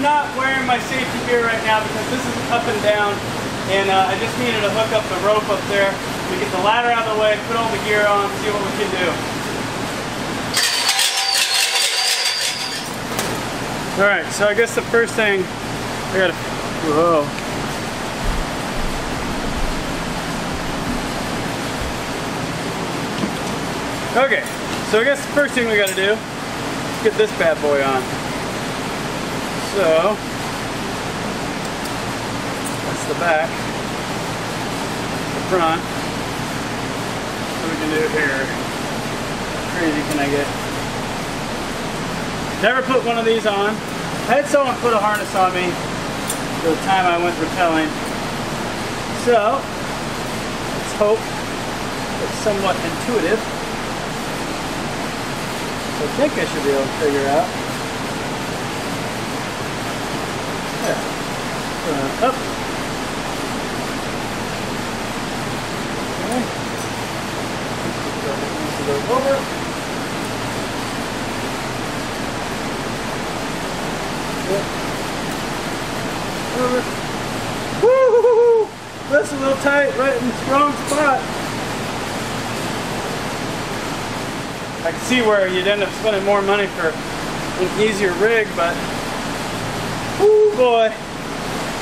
not wearing my safety gear right now because this is up and down, and I just needed to hook up the rope up there. We get the ladder out of the way, put all the gear on, see what we can do. All right, so I guess the first thing I gotta, whoa. Okay, so I guess the first thing we gotta do is get this bad boy on. So, that's the back, the front. What we can do here, how crazy can I get? Never put one of these on. I had someone put a harness on me the time I went rappelling. So, let's hope it's somewhat intuitive. So I think I should be able to figure out. Yeah. Up. Okay. Go over. Yep. Over. Woo! That's a little tight, right in the wrong spot. I can see where you'd end up spending more money for an easier rig, but oh boy,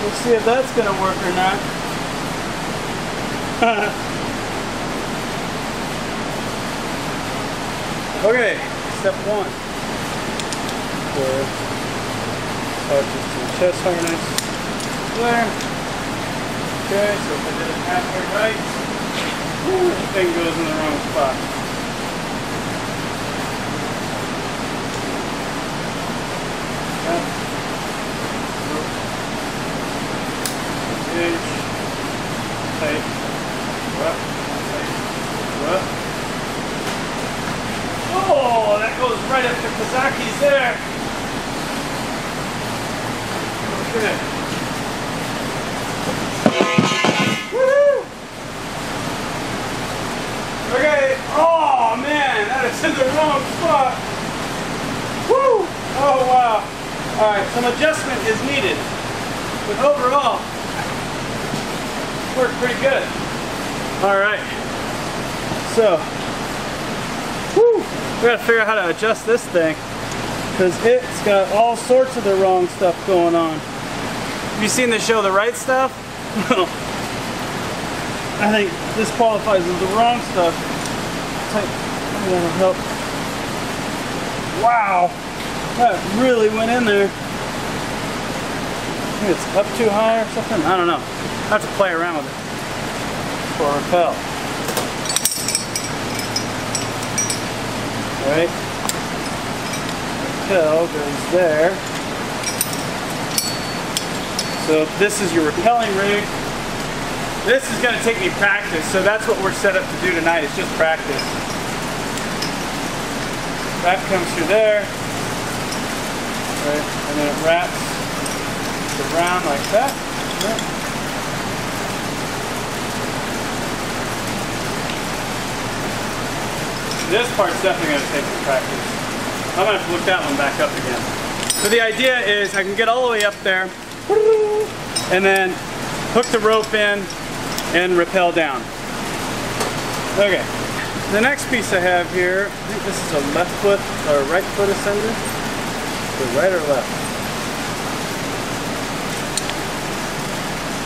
let's see if that's gonna work or not. Okay, step one. Just to the chest harness there. Okay, so if I did it halfway right, the thing goes in the wrong spot. Tight. Up. Tight. Up. Oh, that goes right up to Kazaki's there. Okay. Woo! Okay. Oh man, that is in the wrong spot. Woo! Oh wow. Alright, some adjustment is needed. But overall, worked pretty good. Alright. So, whew, we gotta figure out how to adjust this thing, because it's got all sorts of the wrong stuff going on. Have you seen the show The Right Stuff? Well, I think this qualifies as the wrong stuff. That'll help. Wow, that really went in there. I think it's up too high or something. I don't know. I have to play around with it for a rappel. Right? Rappel goes there. So this is your rappelling rig. This is going to take me practice, so that's what we're set up to do tonight, is just practice. That comes through there. Right? And then it wraps around like that. Right? This part's definitely going to take some practice. I'm going to have to look that one back up again. So the idea is I can get all the way up there and then hook the rope in and rappel down. Okay. The next piece I have here, I think this is a left foot or right foot ascender. So right or left?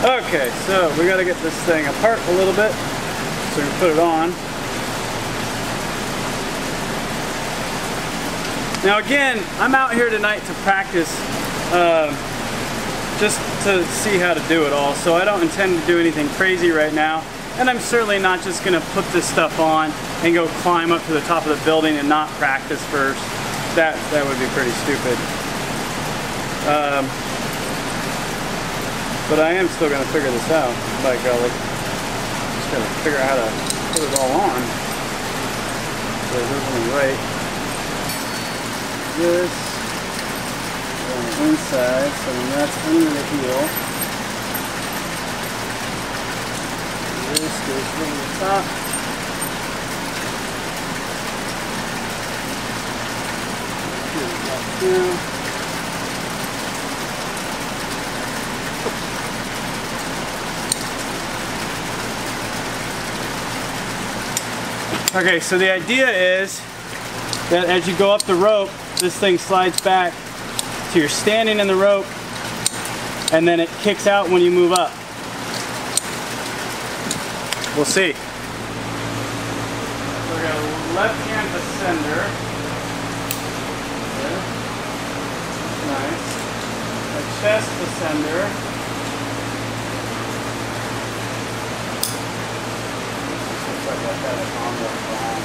Okay, so we got to get this thing apart a little bit so we can put it on. Now again, I'm out here tonight to practice just to see how to do it all, so I don't intend to do anything crazy right now, and I'm certainly not just going to put this stuff on and go climb up to the top of the building and not practice first. That would be pretty stupid. But I am still going to figure this out, by golly. Just got to figure out how to put it all on. So it's originally right. This on the inside, so when that's under the heel, this goes from the top. Here, back down. Okay, so the idea is that as you go up the rope, this thing slides back. So you're standing in the rope, and then it kicks out when you move up. We'll see. So we're going to left-hand ascender. There. Nice. A chest ascender. Looks like I've got it on the wrong.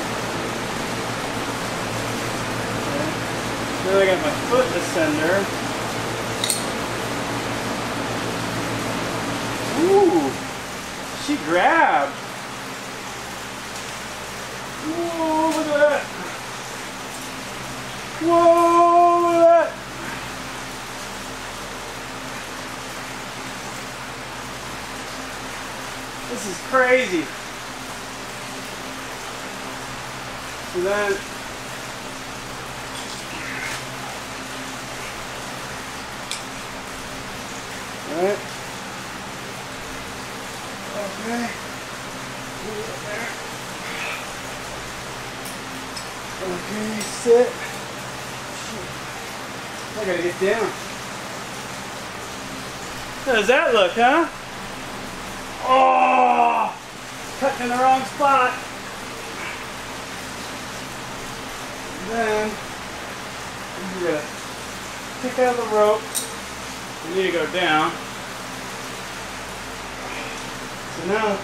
Okay. Then I got my foot ascender. Ooh, she grabbed. Whoa, look at that. Whoa, look at that. This is crazy. So then, all right. Okay. Okay, sit. I gotta get down. How does that look, huh? Oh! Cutting in the wrong spot. And then you gotta pick out the rope. You need to go down. So now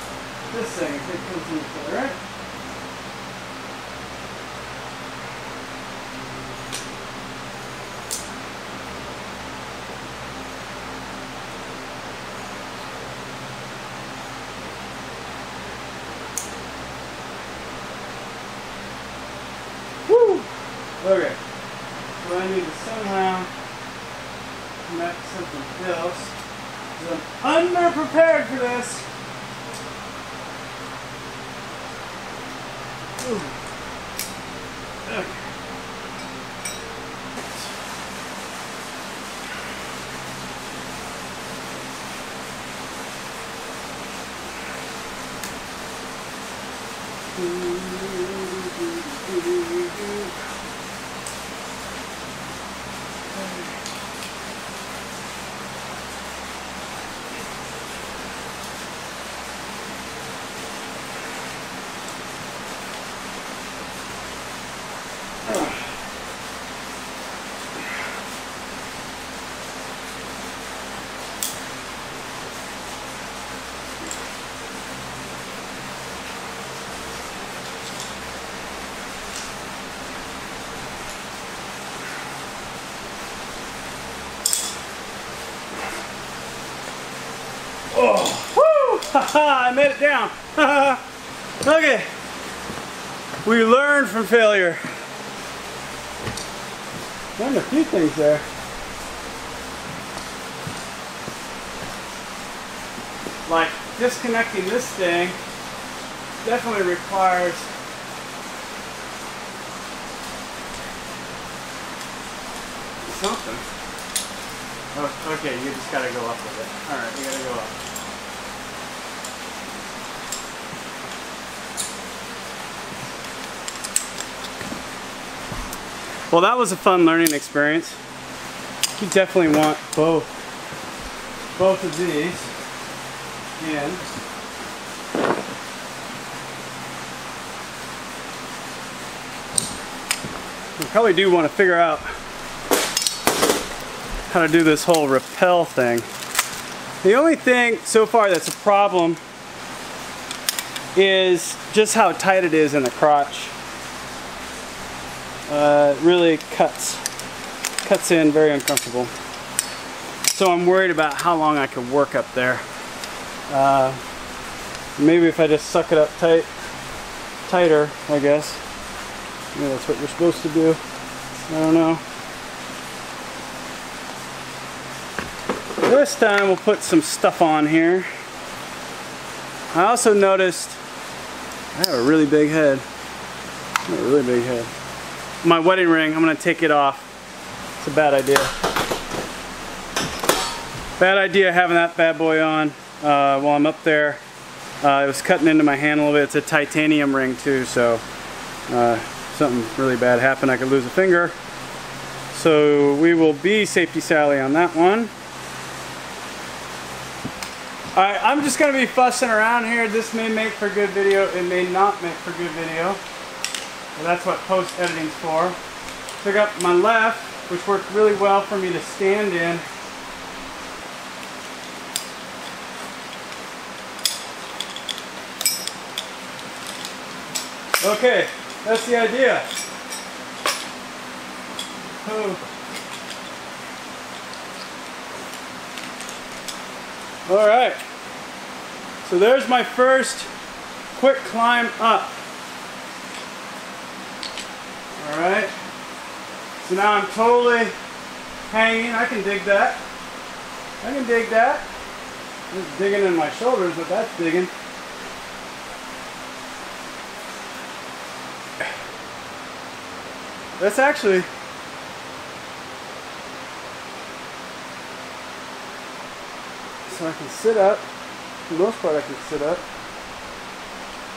this thing, if it comes in each other, right? Woo! Okay. So I need to somehow connect something else. I'm underprepared for this. Ooh. Okay. Oh, woo! Haha, I made it down. Okay. We learned from failure. Learned a few things there. Like disconnecting this thing definitely requires something. Oh, okay, you just gotta go up with it. Alright, you gotta go up. Well, that was a fun learning experience. You definitely want both of these in. You probably do want to figure out how to do this whole rappel thing. The only thing so far that's a problem is just how tight it is in the crotch. It really cuts in very uncomfortable. So I'm worried about how long I could work up there. Maybe if I just suck it up tighter, I guess. Maybe that's what you're supposed to do. I don't know. This time we'll put some stuff on here. I also noticed I have a really big head. I have a really big head. My wedding ring, I'm going to take it off. It's a bad idea. Bad idea having that bad boy on while I'm up there. It was cutting into my hand a little bit. It's a titanium ring too, so something really bad happened. I could lose a finger. So we will be safety Sally on that one. Alright, I'm just going to be fussing around here. This may make for good video. It may not make for good video. Well, that's what post-editing's for. Took up my left, which worked really well for me to stand in. Okay, that's the idea. Oh. All right, so there's my first quick climb up. All right, so now I'm totally hanging. I can dig that. I can dig that. It's digging in my shoulders, but that's digging. That's actually so I can sit up. For the most part, I can sit up.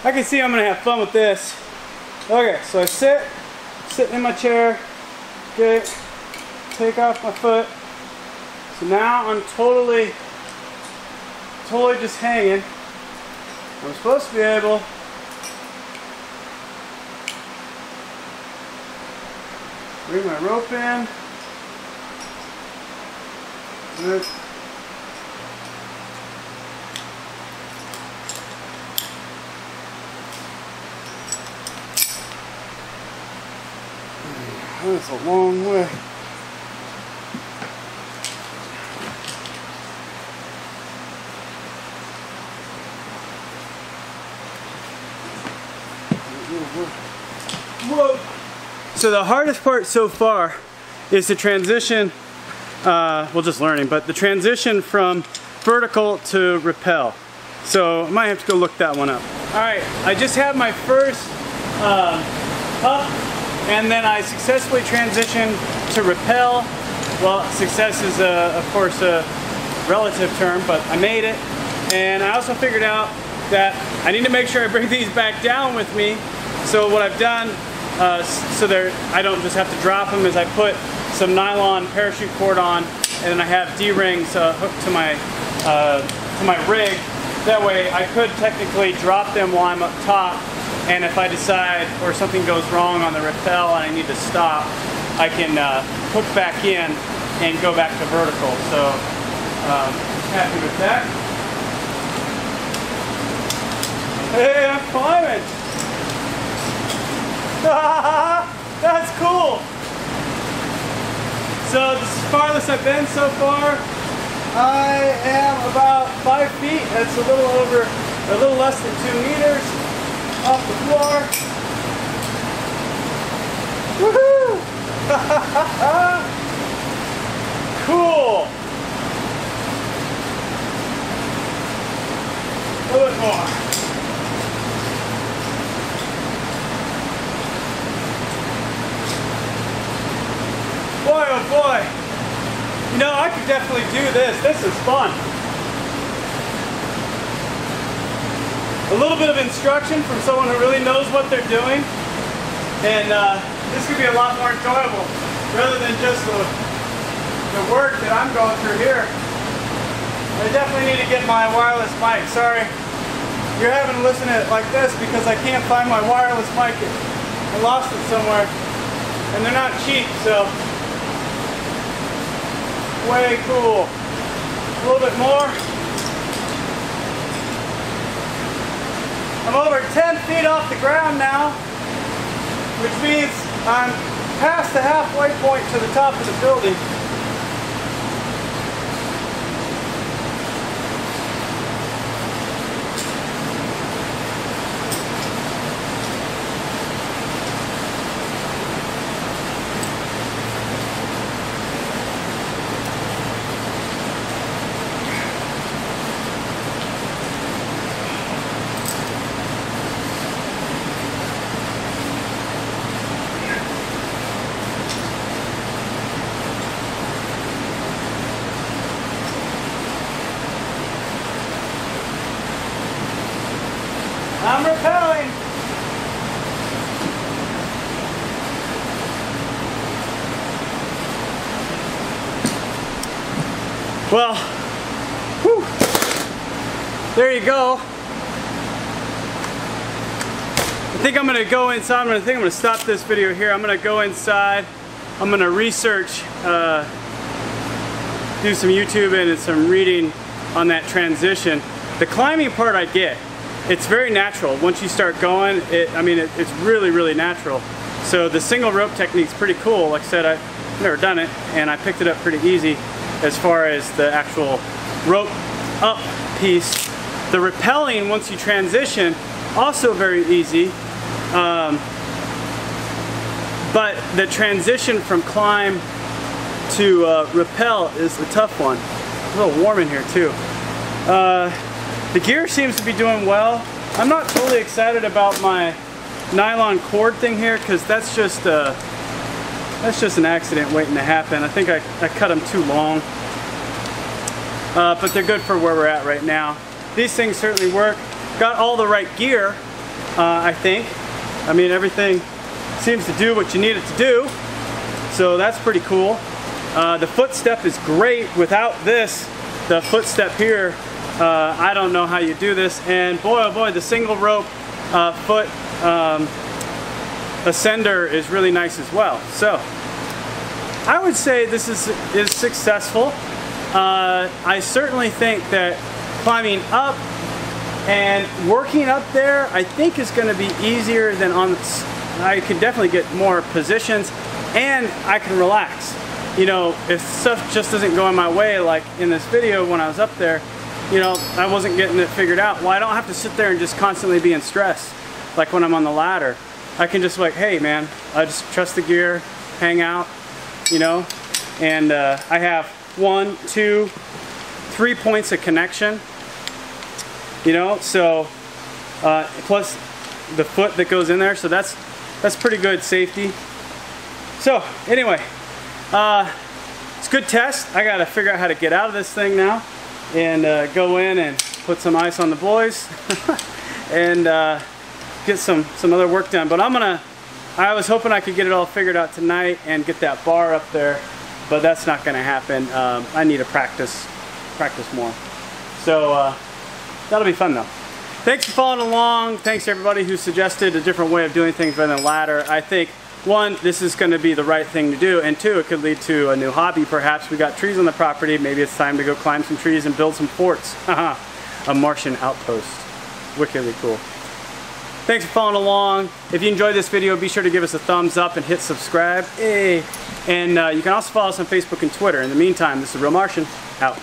I can see I'm gonna have fun with this. Okay, so I sit in my chair. Okay, take off my foot. So now I'm totally just hanging. I'm supposed to be able bring my rope in. Good. That's a long way. Whoa. So the hardest part so far is the transition, well, just learning, but the transition from vertical to rappel. So I might have to go look that one up. All right, I just had my first up, and then I successfully transitioned to rappel. Well, success is, of course, a relative term, but I made it. And I also figured out that I need to make sure I bring these back down with me. So what I've done, so I don't just have to drop them, is I put some nylon parachute cord on, and then I have D-rings hooked to my rig. That way I could technically drop them while I'm up top, and if I decide or something goes wrong on the rappel and I need to stop, I can hook back in and go back to vertical. So happy with that. Hey, I'm climbing! That's cool! So this is the farthest I've been so far. I am about 5 feet. That's a little less than 2 meters off the floor. Woohoo! Cool! A little bit more. Boy, oh boy. You know, I could definitely do this. This is fun. A little bit of instruction from someone who really knows what they're doing. And this could be a lot more enjoyable rather than just the work that I'm going through here. I definitely need to get my wireless mic. Sorry, you're having to listen to it like this because I can't find my wireless mic. I lost it somewhere. And they're not cheap, so way cool. A little bit more. I'm over 10 feet off the ground now, which means I'm past the halfway point to the top of the building. I'm rappelling. Well, whew, there you go. I think I'm gonna go inside. I'm gonna stop this video here. I'm gonna go inside. I'm gonna research, do some YouTubing and some reading on that transition. The climbing part I get. It's very natural. Once you start going, it's really, really natural. So the single rope technique's pretty cool. Like I said, I've never done it, and I picked it up pretty easy as far as the actual rope up piece. The rappelling, once you transition, also very easy. But the transition from climb to rappel is the tough one. It's a little warm in here too. The gear seems to be doing well. I'm not totally excited about my nylon cord thing here because that's just an accident waiting to happen. I think I cut them too long. But they're good for where we're at right now. These things certainly work. Got all the right gear, I think. I mean, everything seems to do what you need it to do. So that's pretty cool. The footstep is great. Without this, the footstep here, I don't know how you do this. And boy, oh boy, the single rope foot ascender is really nice as well. So I would say this is successful. I certainly think that climbing up and working up there, I think is going to be easier than on. I can definitely get more positions, and I can relax. You know, if stuff just doesn't go in my way, like in this video when I was up there, you know, I wasn't getting it figured out. Well, I don't have to sit there and just constantly be in stress, like when I'm on the ladder. I can just like, hey man, I just trust the gear, hang out, you know, and I have 1, 2, 3 points of connection, you know, so plus the foot that goes in there, so that's pretty good safety. So anyway, it's a good test. I gotta figure out how to get out of this thing now and go in and put some ice on the boys and get some other work done. But I was hoping I could get it all figured out tonight and get that bar up there, but that's not gonna happen. I need to practice more. So that'll be fun though. Thanks for following along. Thanks to everybody who suggested a different way of doing things rather than ladder. I think, one, this is going to be the right thing to do, and two, it could lead to a new hobby perhaps. We got trees on the property. Maybe it's time to go climb some trees and build some forts. A Martian outpost. Wickedly cool. Thanks for following along. If you enjoyed this video, be sure to give us a thumbs up and hit subscribe. Hey. And you can also follow us on Facebook and Twitter. In the meantime, this is TheRealMartian, out.